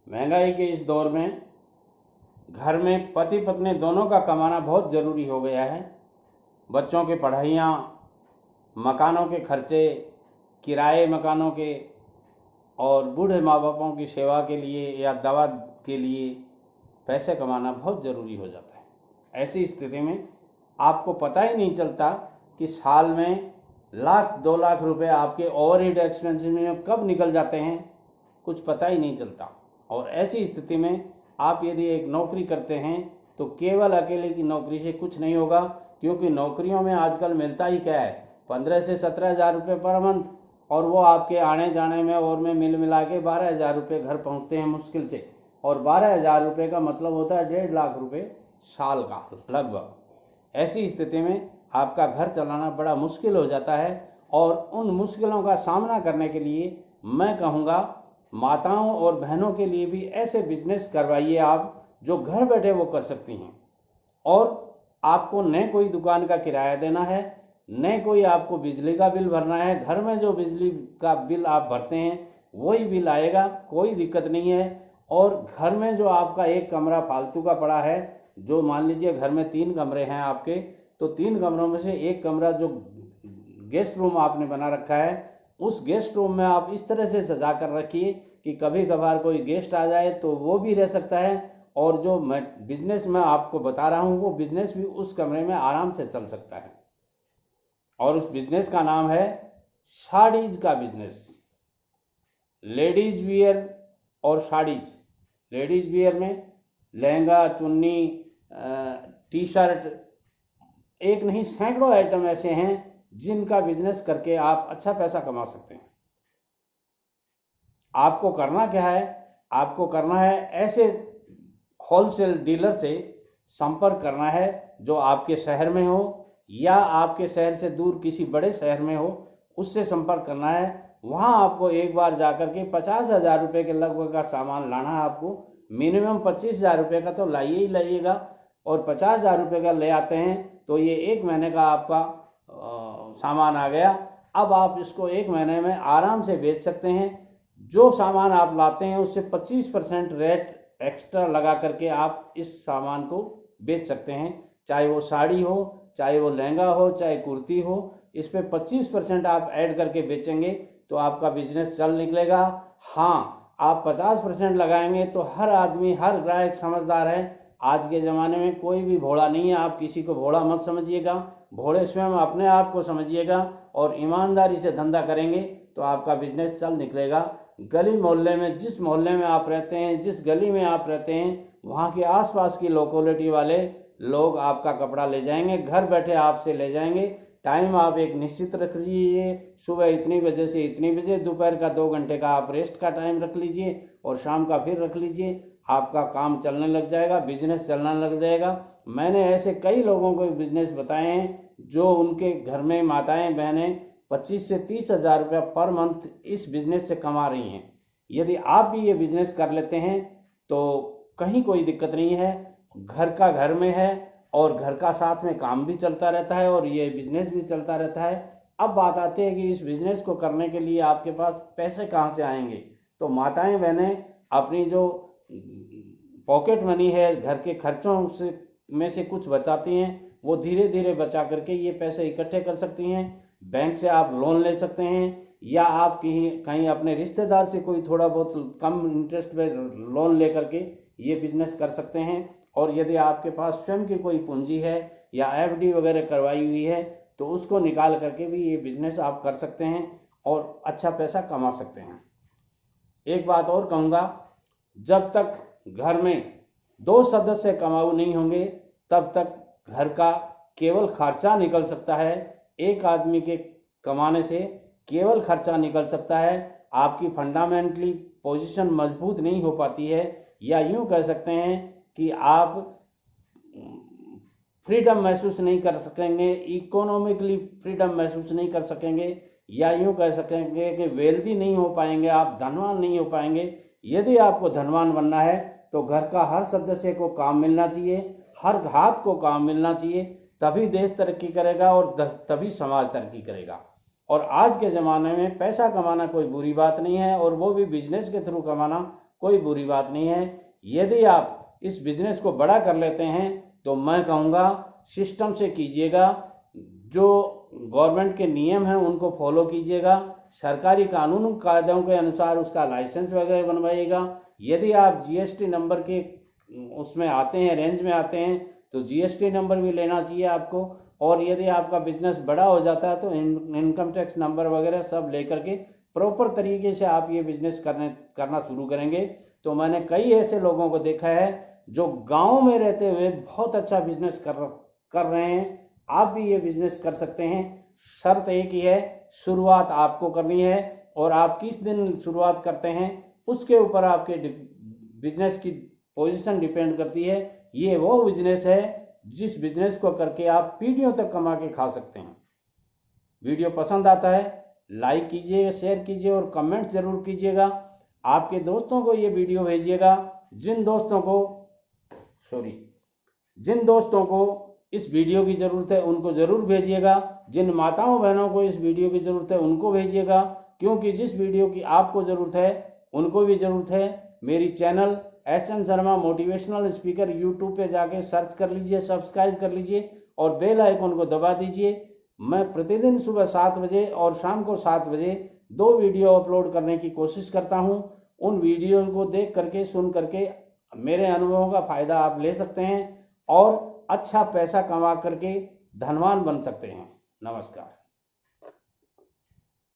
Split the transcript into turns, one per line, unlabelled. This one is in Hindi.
महंगाई के इस दौर में घर में पति पत्नी दोनों का कमाना बहुत ज़रूरी हो गया है। बच्चों की पढ़ाइयाँ, मकानों के खर्चे, किराए मकानों के, और बूढ़े माँ बापों की सेवा के लिए या दवा के लिए पैसे कमाना बहुत ज़रूरी हो जाता है। ऐसी स्थिति में आपको पता ही नहीं चलता कि साल में लाख 2 लाख रुपए आपके ओवरहेड एक्सपेंसेस में कब निकल जाते हैं, कुछ पता ही नहीं चलता। और ऐसी स्थिति में आप यदि एक नौकरी करते हैं तो केवल अकेले की नौकरी से कुछ नहीं होगा, क्योंकि नौकरियों में आजकल मिलता ही क्या है, 15 से 17 हज़ार रुपये पर मंथ, और वो आपके आने जाने में और में मिल मिला के 12 हज़ार रुपये घर पहुंचते हैं मुश्किल से। और 12 हज़ार रुपये का मतलब होता है 1.5 लाख रुपये साल का लगभग। ऐसी स्थिति में आपका घर चलाना बड़ा मुश्किल हो जाता है। और उन मुश्किलों का सामना करने के लिए मैं कहूँगा माताओं और बहनों के लिए भी ऐसे बिजनेस करवाइए आप जो घर बैठे वो कर सकती हैं। और आपको न कोई दुकान का किराया देना है, न कोई आपको बिजली का बिल भरना है। घर में जो बिजली का बिल आप भरते हैं वही बिल आएगा, कोई दिक्कत नहीं है। और घर में जो आपका एक कमरा फालतू का पड़ा है, जो मान लीजिए घर में 3 कमरे हैं आपके, तो 3 कमरों में से एक कमरा जो गेस्ट रूम आपने बना रखा है, उस गेस्ट रूम में आप इस तरह से सजा कर रखिए कि कभी कभार कोई गेस्ट आ जाए तो वो भी रह सकता है। और जो मैं बिजनेस में आपको बता रहा हूँ वो बिजनेस भी उस कमरे में आराम से चल सकता है। और उस बिजनेस का नाम है साड़ीज का बिजनेस। लेडीज वियर और साड़ीज। लेडीज वियर में लहंगा, चुन्नी, टी शर्ट, एक नहीं सैकड़ों आइटम ऐसे हैं जिनका बिजनेस करके आप अच्छा पैसा कमा सकते हैं। आपको करना क्या है, आपको करना है ऐसे होलसेल डीलर से संपर्क करना है जो आपके शहर में हो या आपके शहर से दूर किसी बड़े शहर में हो, उससे संपर्क करना है। वहाँ आपको एक बार जाकर के 50 हज़ार रुपये के लगभग का सामान लाना है। आपको मिनिमम 25 हज़ार रुपये का तो लाइए ही लाइएगा। और 50 हज़ार रुपये का ले आते हैं तो ये 1 महीने का आपका सामान आ गया। अब आप इसको 1 महीने में आराम से बेच सकते हैं। जो सामान आप लाते हैं उससे 25% रेट एक्स्ट्रा लगा करके आप इस सामान को बेच सकते हैं। चाहे वो साड़ी हो, चाहे वो लहंगा हो, चाहे कुर्ती हो, इस पे 25% आप ऐड करके बेचेंगे तो आपका बिजनेस चल निकलेगा। हाँ, आप 50% लगाएंगे तो हर आदमी, हर ग्राहक समझदार है। आज के ज़माने में कोई भी भोला नहीं है। आप किसी को भोला मत समझिएगा, भोले स्वयं अपने आप को समझिएगा। और ईमानदारी से धंधा करेंगे तो आपका बिजनेस चल निकलेगा। गली मोहल्ले में, जिस मोहल्ले में आप रहते हैं, जिस गली में आप रहते हैं, वहाँ के आसपास की लोकेलिटी वाले लोग आपका कपड़ा ले जाएंगे, घर बैठे आपसे ले जाएंगे। टाइम आप एक निश्चित रख लीजिए, सुबह इतनी बजे से इतनी बजे, दोपहर का 2 घंटे का आप रेस्ट का टाइम रख लीजिए और शाम का फिर रख लीजिए। आपका काम चलने लग जाएगा, बिजनेस चलने लग जाएगा। मैंने ऐसे कई लोगों को बिजनेस बताए हैं जो उनके घर में माताएं बहनें 25 से 30 हज़ार रुपया पर मंथ इस बिजनेस से कमा रही हैं। यदि आप भी ये बिजनेस कर लेते हैं तो कहीं कोई दिक्कत नहीं है। घर का घर में है और घर का साथ में काम भी चलता रहता है और ये बिजनेस भी चलता रहता है। अब बात आती है कि इस बिजनेस को करने के लिए आपके पास पैसे कहाँ से आएंगे। तो माताएं बहनें अपनी जो पॉकेट मनी है, घर के खर्चों से में से कुछ बचाती हैं, वो धीरे धीरे बचा करके ये पैसे इकट्ठे कर सकती हैं। बैंक से आप लोन ले सकते हैं या आप कहीं कहीं अपने रिश्तेदार से कोई थोड़ा बहुत कम इंटरेस्ट पे लोन ले करके ये बिजनेस कर सकते हैं। और यदि आपके पास स्वयं की कोई पूंजी है या एफडी वगैरह करवाई हुई है तो उसको निकाल करके भी ये बिजनेस आप कर सकते हैं और अच्छा पैसा कमा सकते हैं। एक बात और कहूँगा, जब तक घर में 2 सदस्य कमाऊ नहीं होंगे तब तक घर का केवल खर्चा निकल सकता है। एक आदमी के कमाने से केवल खर्चा निकल सकता है, आपकी फंडामेंटली पोजीशन मजबूत नहीं हो पाती है। या यूं कह सकते हैं कि आप फ्रीडम महसूस नहीं कर सकेंगे, इकोनॉमिकली फ्रीडम महसूस नहीं कर सकेंगे, या यूं कह सकेंगे कि वेल्दी नहीं हो पाएंगे, आप धनवान नहीं हो पाएंगे। यदि आपको धनवान बनना है तो घर का हर सदस्य को काम मिलना चाहिए, हर हाथ को काम मिलना चाहिए, तभी देश तरक्की करेगा और तभी समाज तरक्की करेगा। और आज के ज़माने में पैसा कमाना कोई बुरी बात नहीं है, और वो भी बिजनेस के थ्रू कमाना कोई बुरी बात नहीं है। यदि आप इस बिजनेस को बड़ा कर लेते हैं तो मैं कहूँगा सिस्टम से कीजिएगा, जो गवर्नमेंट के नियम हैं उनको फॉलो कीजिएगा, सरकारी कानून कायदों के अनुसार उसका लाइसेंस वगैरह बनवाइएगा। यदि आप जीएसटी नंबर के उसमें आते हैं, रेंज में आते हैं, तो जीएसटी नंबर भी लेना चाहिए आपको। और यदि आपका बिजनेस बड़ा हो जाता है तो इनकम टैक्स नंबर वगैरह सब लेकर के प्रॉपर तरीके से आप ये बिजनेस करना शुरू करेंगे। तो मैंने कई ऐसे लोगों को देखा है जो गांव में रहते हुए बहुत अच्छा बिजनेस कर रहे हैं। आप भी ये बिजनेस कर सकते हैं। शर्त एक ही है, शुरुआत आपको करनी है, और आप किस दिन शुरुआत करते हैं उसके ऊपर आपके बिजनेस की पोजीशन डिपेंड करती है। ये वो बिजनेस है जिस बिजनेस को करके आप पीढ़ियों तक कमा के खा सकते हैं। वीडियो पसंद आता है लाइक कीजिए, शेयर कीजिए और कमेंट जरूर कीजिएगा। आपके दोस्तों को ये वीडियो भेजिएगा। जिन दोस्तों को इस वीडियो की ज़रूरत है उनको ज़रूर भेजिएगा। जिन माताओं बहनों को इस वीडियो की ज़रूरत है उनको भेजिएगा, क्योंकि जिस वीडियो की आपको ज़रूरत है उनको भी ज़रूरत है। मेरी channel SN Sharma motivational speaker YouTube पे जाके सर्च कर लीजिए, सब्सक्राइब कर लीजिए और बेल आइकन को दबा दीजिए। मैं प्रतिदिन सुबह 7 बजे और शाम को 7 बजे 2 वीडियो अपलोड करने की कोशिश करता हूं। उन वीडियो को देख करके, सुन करके मेरे अनुभवों का फ़ायदा आप ले सकते हैं और अच्छा पैसा कमा करके धनवान बन सकते हैं। नमस्कार।